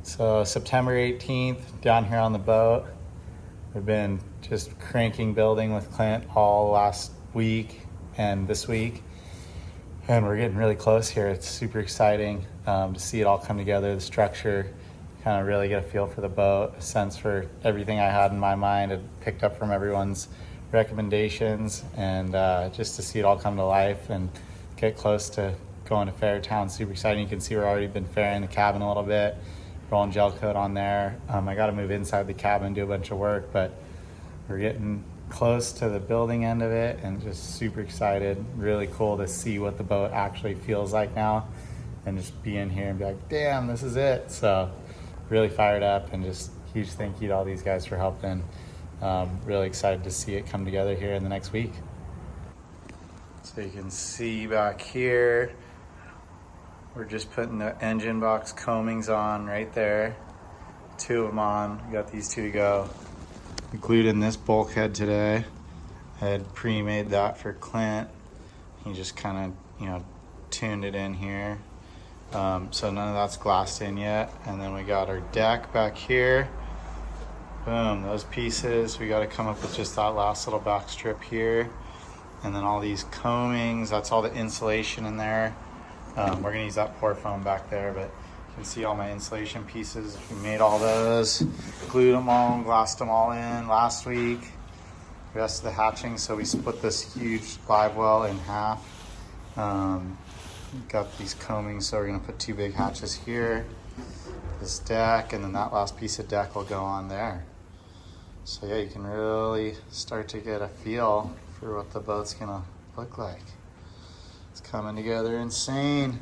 So September 18th, down here on the boat. We've been just cranking building with Clint all last week and this week. And we're getting really close here. It's super exciting to see it all come together, the structure, kind of really get a feel for the boat, a sense for everything I had in my mind. I picked up from everyone's recommendations, and just to see it all come to life and get close to going to Fairtown, super exciting. You can see we've already been fairing the cabin a little bit, rolling gel coat on there. I got to move inside the cabin, do a bunch of work, but we're getting close to the building end of it and just super excited. Really cool to see what the boat actually feels like now and just be in here and be like, damn, this is it. So really fired up, and just huge thank you to all these guys for helping. Really excited to see it come together here in the next week. So you can see back here, we're just putting the engine box coamings on right there. 2 of them on, we got these 2 to go. We glued in this bulkhead today. I had pre-made that for Clint. He just kind of, tuned it in here. So none of that's glassed in yet. And then we got our deck back here. Boom, those pieces. We got to come up with just that last little back strip here. And then all these coamings, that's all the insulation in there. We're gonna use that pour foam back there, but you can see all my insulation pieces. We made all those, glued them all, glassed them all in last week. The rest of the hatching, so we split this huge live well in half. Got these coamings, so we're gonna put 2 big hatches here, this deck, and then that last piece of deck will go on there. So yeah, you can really start to get a feel for what the boat's gonna look like. It's coming together insane.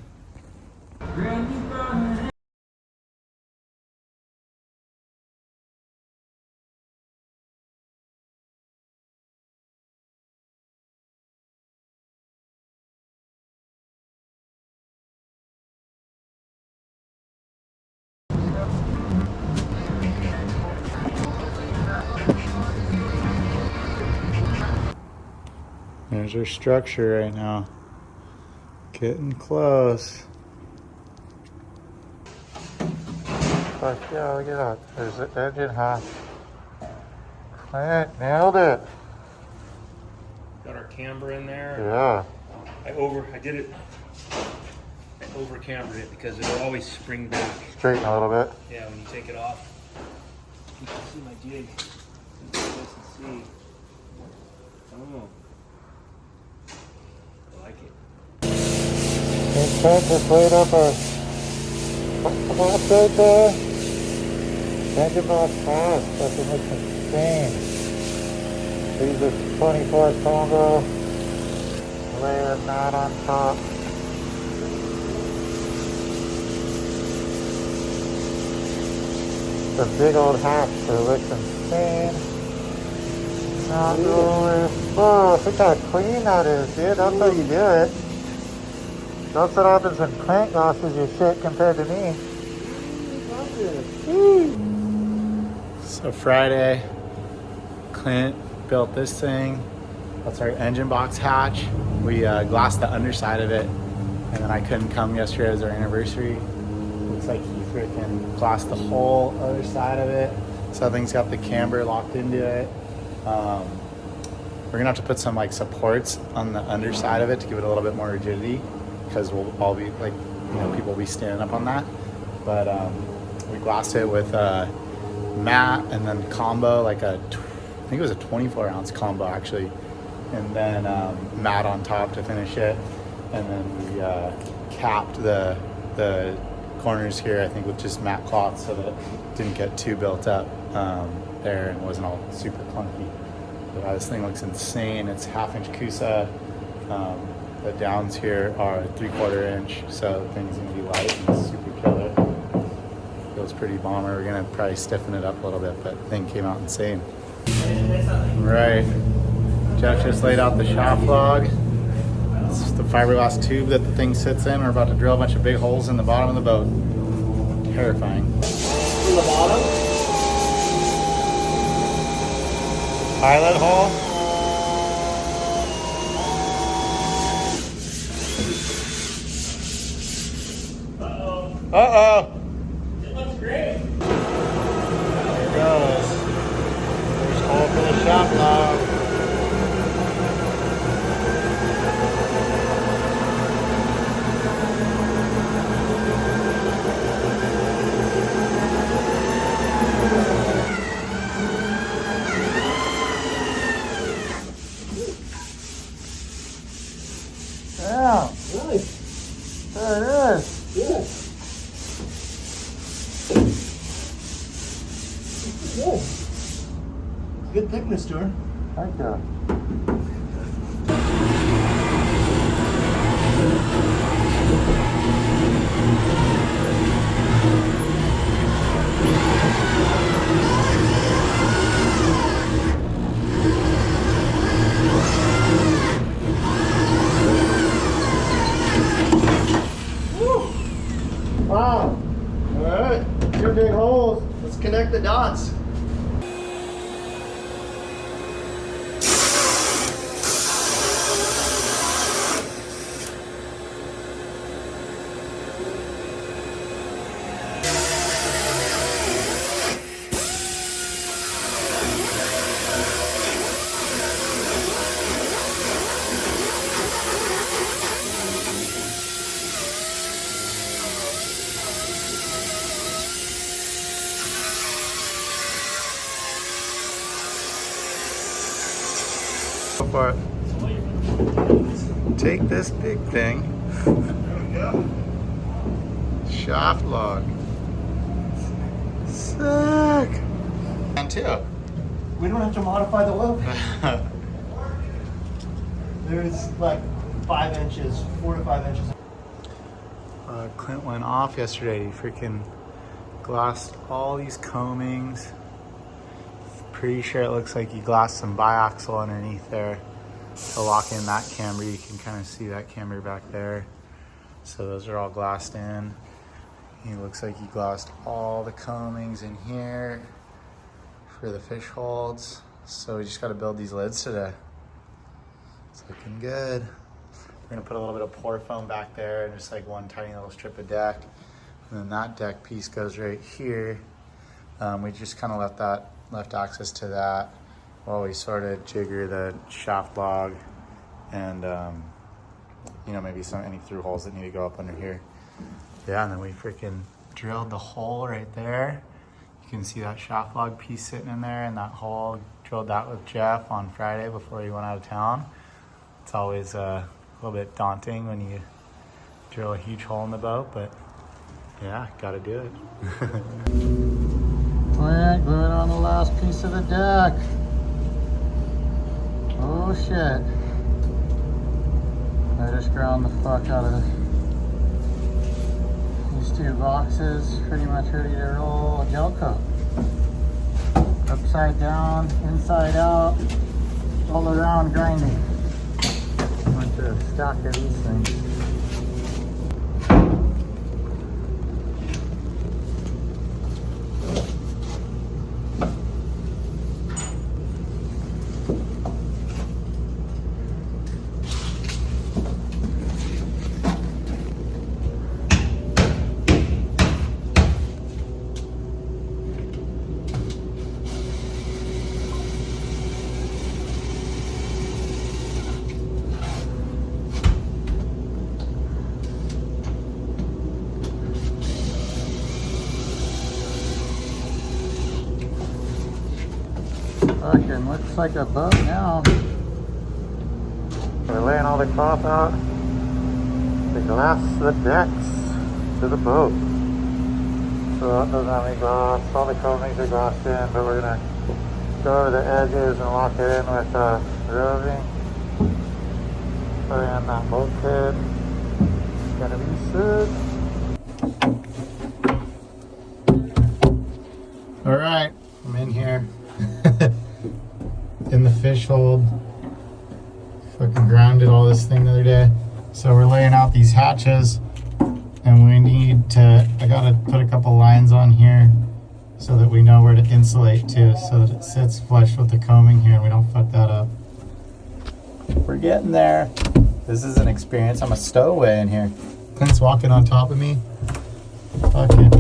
There's our structure right now. Getting close. But yeah, look at that. There's the engine hatch. Clint nailed it. Got our camber in there. Yeah. I over cambered it because it'll always spring back. Straighten a little bit. Yeah, when you take it off. You can see my jig. You can see. Oh. I like it. And Clint just laid up our box right there. Engine box fast. That thing looks insane. These are 24 combo. Layer mat on top. The big old hatch, so it looks insane. Not roller. Whoa, look how clean that is, dude. That's how you do it. That's what happens when Clint glosses your shit compared to me. So Friday, Clint built this thing. That's our engine box hatch. We glassed the underside of it, and then I couldn't come yesterday as our anniversary. Looks like he freaking glassed the whole other side of it. So that thing's got the camber locked into it. We're gonna have to put some like supports on the underside of it to give it a little bit more rigidity, because we'll all be like, people will be standing up on that. But we glassed it with mat and then combo, like I think it was a 24-ounce combo actually, and then mat on top to finish it, and then we capped the corners here, I think, with just matte cloth so that it didn't get too built up there and wasn't all super clunky. But this thing looks insane. It's 1/2 inch Kusa. The downs here are 3/4 inch, so the thing's gonna be light and super killer. Feels pretty bomber. We're gonna probably stiffen it up a little bit, but the thing came out insane. Right. Jeff just laid out the shaft log. It's the fiberglass tube that the thing sits in. We're about to drill a bunch of big holes in the bottom of the boat. Terrifying. In the bottom? Pilot hole. Uh-oh. Looks great. There it goes. First hole for the shop log. Yeah, Nice. there it is. Good. Good. Good thickness to her. Thank you. Wow. All right. 2 big holes. Let's connect the dots. Go for it. Take this big thing. There we go. Shaft log. Sick. And two. We don't have to modify the loop. There's like 5 inches, 4 to 5 inches. Clint went off yesterday. He freaking glassed all these combings. Pretty sure it looks like he glassed some biaxle underneath there to lock in that camber. You can kind of see that camber back there. So those are all glassed in. He looks like he glassed all the combings in here for the fish holds. So we just got to build these lids today. It's looking good. We're gonna put a little bit of pour foam back there and just like one tiny little strip of deck. And then that deck piece goes right here. We just kind of left access to that while we sort of jigger the shaft log and you know, maybe any through holes that need to go up under here. Yeah, and then we freaking drilled the hole right there. You can see that shaft log piece sitting in there, and that hole, drilled that with Jeff on Friday before he went out of town. It's always a little bit daunting when you drill a huge hole in the boat, but yeah, gotta do it. Clint gluing on the last piece of the deck. Oh shit. I just ground the fuck out of these 2 boxes, pretty much ready to roll a gel coat. Upside down, inside out, all around grinding. Bunch of stock of these things. Fucking looks like a boat now. We're laying all the cloth out to glass the decks to the boat. So that doesn't have any glass. All the combings are glassed in, but we're gonna go over the edges and lock it in with roving. Put in that bulkhead. It's gonna be sick. All right, I'm in here. In the fish hold. Fucking grounded all this thing the other day. So we're laying out these hatches, and we need to, I gotta put a couple lines on here so that we know where to insulate to, so that it sits flush with the combing here and we don't fuck that up. We're getting there. This is an experience. I'm a stowaway in here. Clint's walking on top of me. Fucking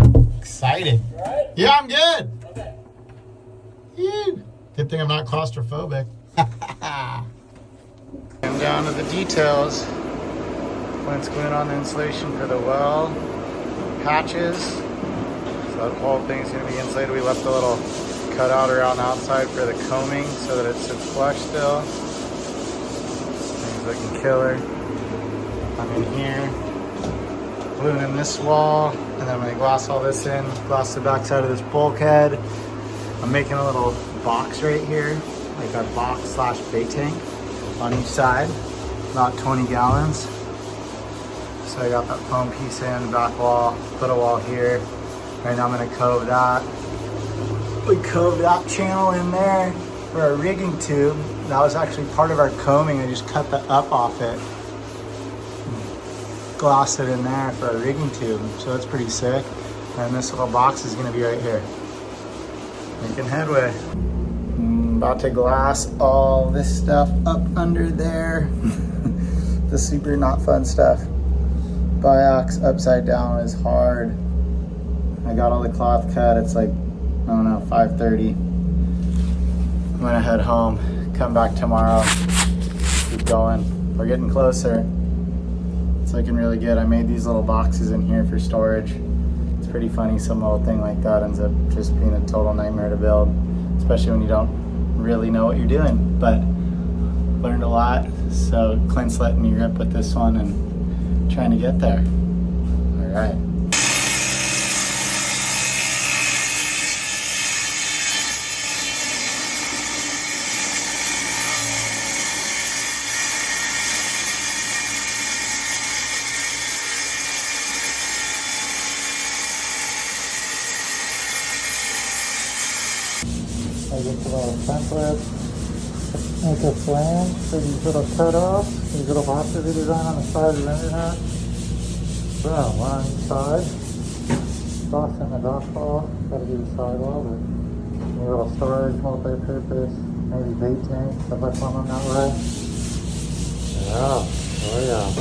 excited. You all right? Yeah, I'm good. Okay. Phew. Good thing I'm not claustrophobic. I'm down to the details. Clint's gluing on the insulation for the well hatches. So that whole thing's gonna be insulated. We left a little cutout around the outside for the combing so that it sits flush still. Things looking killer. I'm in here, gluing in this wall, and then I'm gonna gloss all this in, gloss the backside of this bulkhead. I'm making a little box right here, like a box slash bait tank on each side, about 20 gallons. So I got that foam piece in, back wall, put a wall here. Right now I'm gonna cove that. We cove that channel in there for our rigging tube. That was actually part of our combing. I just cut the up off it. Gloss it in there for our rigging tube. So that's pretty sick. And this little box is gonna be right here. Making headway. About to glass all this stuff up under there. The super not fun stuff. Biax upside down is hard. I got all the cloth cut. It's like, I don't know, 5:30. I'm gonna head home, come back tomorrow, keep going. We're getting closer. It's looking really good. I made these little boxes in here for storage. It's pretty funny, some little thing like that ends up just being a total nightmare to build, especially when you don't really know what you're doing. But learned a lot, so Clint's letting me rip with this one and trying to get there. All right. I get the little template, make a flange for these little cutoffs, these little boxes we design on the side of the render net. Boom, one on each side. Cross in the dock wall, gotta do the side wall, but a little storage, multi-purpose, maybe bait tank, stuff like one on that way. Yeah, oh yeah.